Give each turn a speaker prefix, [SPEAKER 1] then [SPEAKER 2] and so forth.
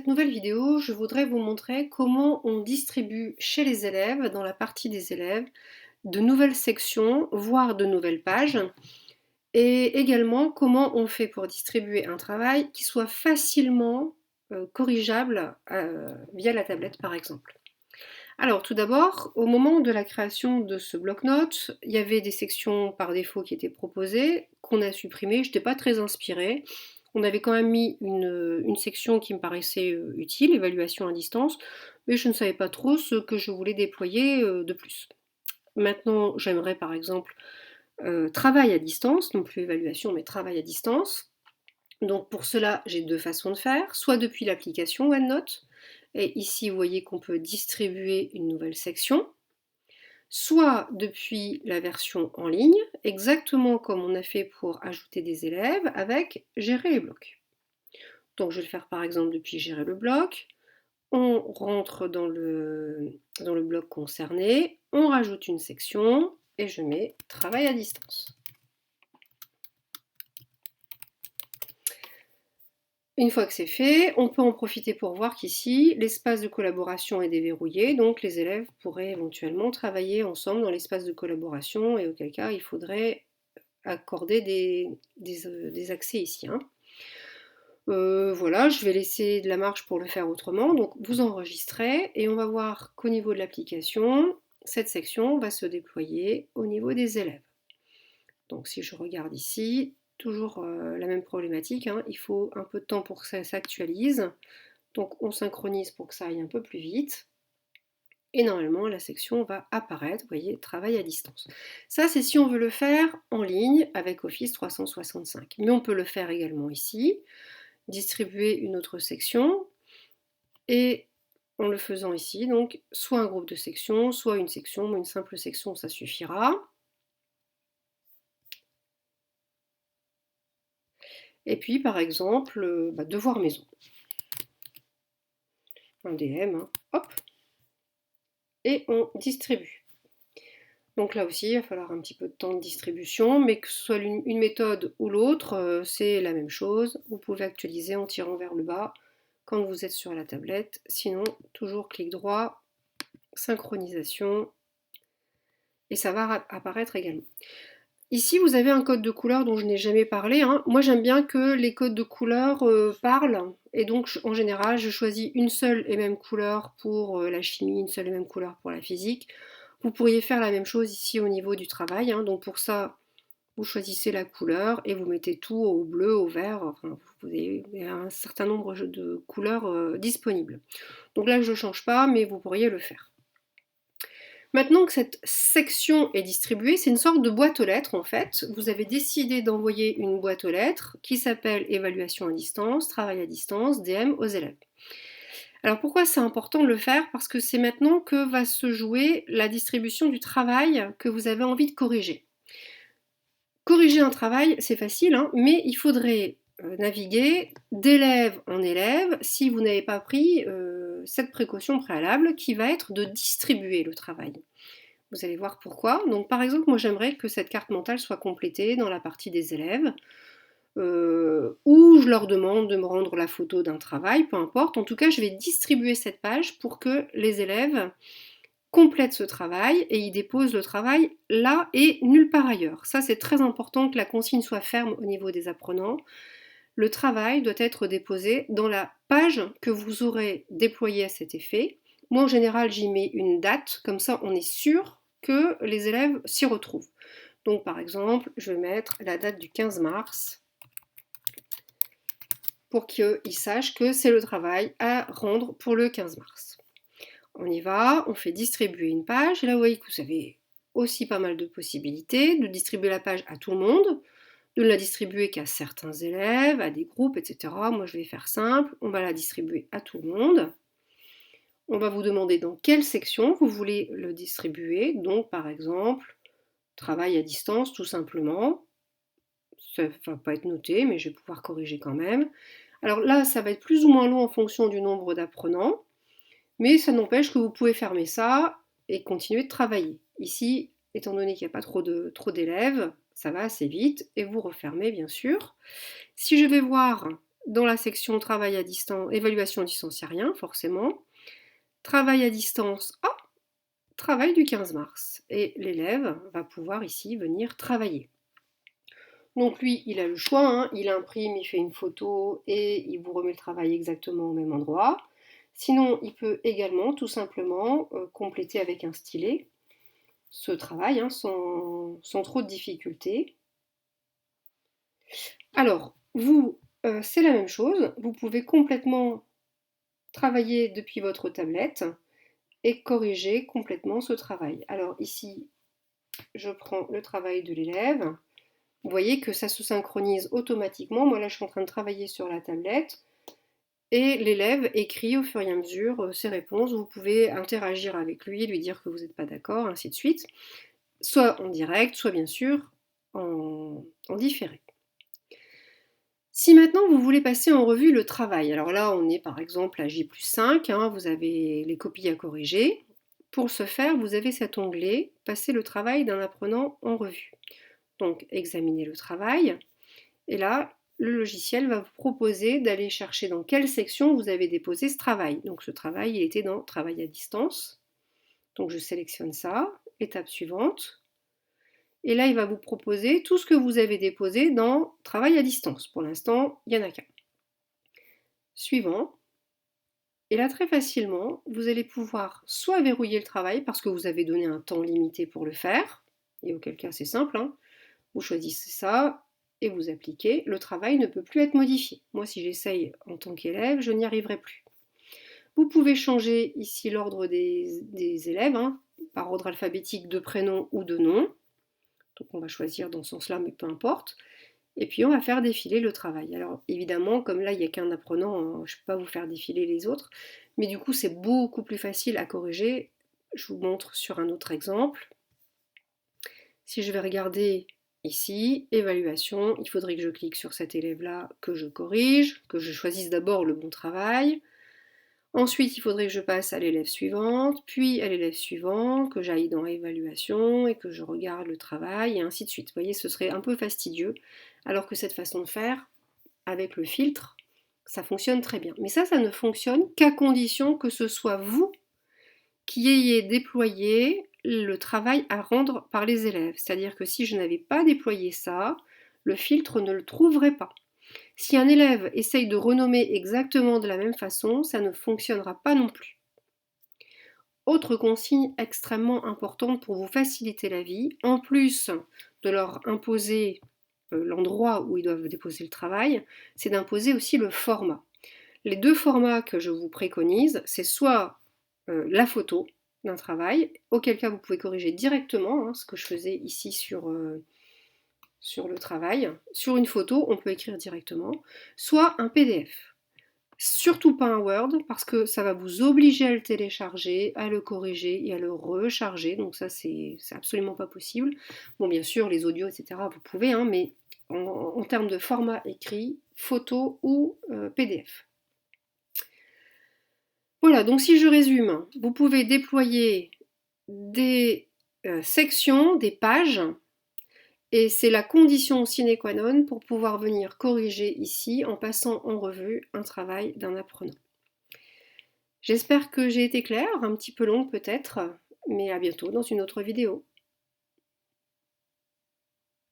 [SPEAKER 1] cette nouvelle vidéo, je voudrais vous montrer comment on distribue chez les élèves, dans la partie des élèves, de nouvelles sections, voire de nouvelles pages, et également comment on fait pour distribuer un travail qui soit facilement corrigeable via la tablette par exemple. Alors tout d'abord, au moment de la création de ce bloc-notes, il y avait des sections par défaut qui étaient proposées, qu'on a supprimées, je n'étais pas très inspirée. On avait quand même mis une section qui me paraissait utile, évaluation à distance, mais je ne savais pas trop ce que je voulais déployer de plus. Maintenant, j'aimerais par exemple travail à distance, non plus évaluation, mais travail à distance. Donc pour cela, j'ai deux façons de faire, soit depuis l'application OneNote, et ici vous voyez qu'on peut distribuer une nouvelle section, soit depuis la version en ligne, exactement comme on a fait pour ajouter des élèves avec gérer les blocs. Donc je vais le faire par exemple depuis gérer le bloc, on rentre dans le bloc concerné, on rajoute une section et je mets travail à distance. Une fois que c'est fait, on peut en profiter pour voir qu'ici, l'espace de collaboration est déverrouillé, donc les élèves pourraient éventuellement travailler ensemble dans l'espace de collaboration, et auquel cas il faudrait accorder des accès ici. Voilà, je vais laisser de la marge pour le faire autrement, donc vous enregistrez, et on va voir qu'au niveau de l'application, cette section va se déployer au niveau des élèves. Donc si je regarde ici, toujours la même problématique, il faut un peu de temps pour que ça s'actualise. Donc on synchronise pour que ça aille un peu plus vite. Et normalement, la section va apparaître, vous voyez, travail à distance. Ça, c'est si on veut le faire en ligne avec Office 365. Mais on peut le faire également ici, distribuer une autre section, et en le faisant ici, donc soit un groupe de sections, soit une section, une simple section, ça suffira. Et puis, par exemple, devoir maison. Un DM, hop, et on distribue. Donc là aussi, il va falloir un petit peu de temps de distribution, mais que ce soit une méthode ou l'autre, c'est la même chose. Vous pouvez actualiser en tirant vers le bas quand vous êtes sur la tablette. Sinon, toujours clic droit, synchronisation, et ça va apparaître également. Ici, vous avez un code de couleur dont je n'ai jamais parlé. Moi, j'aime bien que les codes de couleur parlent. Et donc, en général, je choisis une seule et même couleur pour la chimie, une seule et même couleur pour la physique. Vous pourriez faire la même chose ici au niveau du travail. Donc, pour ça, vous choisissez la couleur et vous mettez tout au bleu, au vert. Enfin, vous avez un certain nombre de couleurs disponibles. Donc là, je ne change pas, mais vous pourriez le faire. Maintenant que cette section est distribuée, c'est une sorte de boîte aux lettres en fait. Vous avez décidé d'envoyer une boîte aux lettres qui s'appelle évaluation à distance, travail à distance, DM aux élèves. Alors pourquoi c'est important de le faire? Parce que c'est maintenant que va se jouer la distribution du travail que vous avez envie de corriger. Corriger un travail, c'est facile, mais il faudrait naviguer d'élève en élève si vous n'avez pas pris cette précaution préalable qui va être de distribuer le travail. Vous allez voir pourquoi. Donc par exemple, moi j'aimerais que cette carte mentale soit complétée dans la partie des élèves, où je leur demande de me rendre la photo d'un travail, peu importe. En tout cas, je vais distribuer cette page pour que les élèves complètent ce travail et ils déposent le travail là et nulle part ailleurs. Ça, c'est très important que la consigne soit ferme au niveau des apprenants. Le travail doit être déposé dans la page que vous aurez déployée à cet effet. Moi, en général, j'y mets une date, comme ça, on est sûr que les élèves s'y retrouvent. Donc, par exemple, je vais mettre la date du 15 mars pour qu'ils sachent que c'est le travail à rendre pour le 15 mars. On y va, on fait distribuer une page, et là, vous voyez que vous avez aussi pas mal de possibilités de distribuer la page à tout le monde, de ne la distribuer qu'à certains élèves, à des groupes, etc. Moi, je vais faire simple, on va la distribuer à tout le monde. On va vous demander dans quelle section vous voulez le distribuer. Donc, par exemple, travail à distance, tout simplement. Ça ne va pas être noté, mais je vais pouvoir corriger quand même. Alors là, ça va être plus ou moins long en fonction du nombre d'apprenants, mais ça n'empêche que vous pouvez fermer ça et continuer de travailler. Ici, étant donné qu'il n'y a pas trop d'élèves, ça va assez vite, et vous refermez bien sûr. Si je vais voir dans la section travail à distance, évaluation à distance, il n'y a rien forcément. Travail à distance, travail du 15 mars. Et l'élève va pouvoir ici venir travailler. Donc lui, il a le choix, hein, il imprime, il fait une photo et il vous remet le travail exactement au même endroit. Sinon, il peut également tout simplement compléter avec un stylet ce travail sans trop de difficultés. Alors, vous, c'est la même chose, vous pouvez complètement travailler depuis votre tablette et corriger complètement ce travail. Alors ici, je prends le travail de l'élève. Vous voyez que ça se synchronise automatiquement. Moi là, je suis en train de travailler sur la tablette et l'élève écrit au fur et à mesure ses réponses. Vous pouvez interagir avec lui, lui dire que vous n'êtes pas d'accord, ainsi de suite. Soit en direct, soit bien sûr en différé. Si maintenant vous voulez passer en revue le travail, alors là on est par exemple à J+5, vous avez les copies à corriger. Pour ce faire, vous avez cet onglet « Passer le travail d'un apprenant en revue ». Donc examiner le travail, et là le logiciel va vous proposer d'aller chercher dans quelle section vous avez déposé ce travail. Donc ce travail, il était dans travail à distance. Donc je sélectionne ça, étape suivante. Et là, il va vous proposer tout ce que vous avez déposé dans travail à distance. Pour l'instant, il n'y en a qu'un. Suivant. Et là, très facilement, vous allez pouvoir soit verrouiller le travail parce que vous avez donné un temps limité pour le faire, et auquel cas c'est simple, vous choisissez ça et vous appliquez. Le travail ne peut plus être modifié. Moi, si j'essaye en tant qu'élève, je n'y arriverai plus. Vous pouvez changer ici l'ordre des élèves, par ordre alphabétique de prénom ou de nom. Donc on va choisir dans ce sens-là, mais peu importe. Et puis on va faire défiler le travail. Alors évidemment, comme là il n'y a qu'un apprenant, je ne peux pas vous faire défiler les autres, mais du coup c'est beaucoup plus facile à corriger. Je vous montre sur un autre exemple. Si je vais regarder ici, évaluation, il faudrait que je clique sur cet élève-là, que je corrige, que je choisisse d'abord le bon travail. Ensuite, il faudrait que je passe à l'élève suivante, puis à l'élève suivant, que j'aille dans évaluation et que je regarde le travail et ainsi de suite. Vous voyez, ce serait un peu fastidieux, alors que cette façon de faire, avec le filtre, ça fonctionne très bien. Mais ça ne fonctionne qu'à condition que ce soit vous qui ayez déployé le travail à rendre par les élèves. C'est-à-dire que si je n'avais pas déployé ça, le filtre ne le trouverait pas. Si un élève essaye de renommer exactement de la même façon, ça ne fonctionnera pas non plus. Autre consigne extrêmement importante pour vous faciliter la vie, en plus de leur imposer l'endroit où ils doivent déposer le travail, c'est d'imposer aussi le format. Les deux formats que je vous préconise, c'est soit la photo d'un travail, auquel cas vous pouvez corriger directement, ce que je faisais ici sur le travail. Sur une photo, on peut écrire directement, soit un PDF. Surtout pas un Word, parce que ça va vous obliger à le télécharger, à le corriger et à le recharger, donc ça c'est absolument pas possible. Bon, bien sûr, les audios, etc., vous pouvez, mais en termes de format écrit, photo ou PDF. Voilà, donc si je résume, vous pouvez déployer des sections, des pages, et c'est la condition sine qua non pour pouvoir venir corriger ici en passant en revue un travail d'un apprenant. J'espère que j'ai été claire, un petit peu longue peut-être, mais à bientôt dans une autre vidéo.